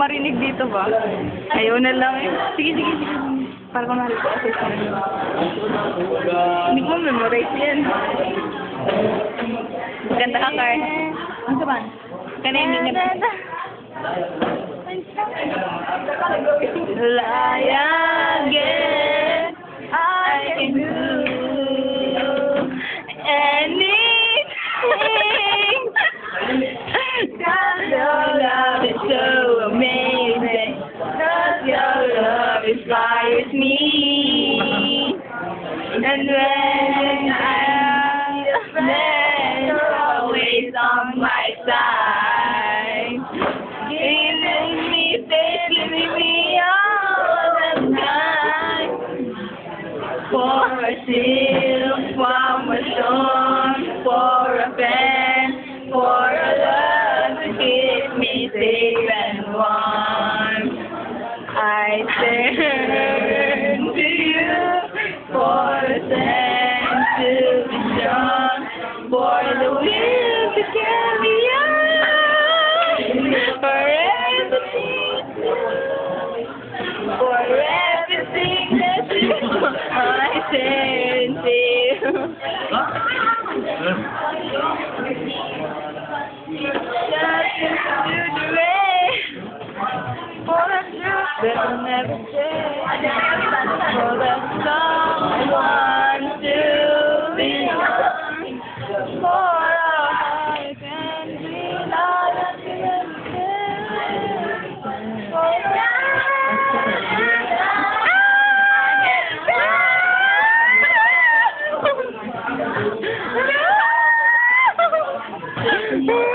marinig dito ba? Ayaw na lang eh. Sige, sige, sige. Para kung nalito ako sa hindi ko memorize yan. Ganda ka, Car. Ano ka ba? Kanina nga. Lie again. I can do anything. Cause your love is so amazing. Cause your love inspires me. And when I'm your friend, you're always on my side. Giving me faith, giving me all the time. For a shield from a storm, for a fan, for a love to keep me safe and warm. I turn to you for a sense to be strong, for the will to carry on, for everything, for everything that you I turn to you. For the truth that will never change, for the someone to belong, for a heart can be loyal to everything.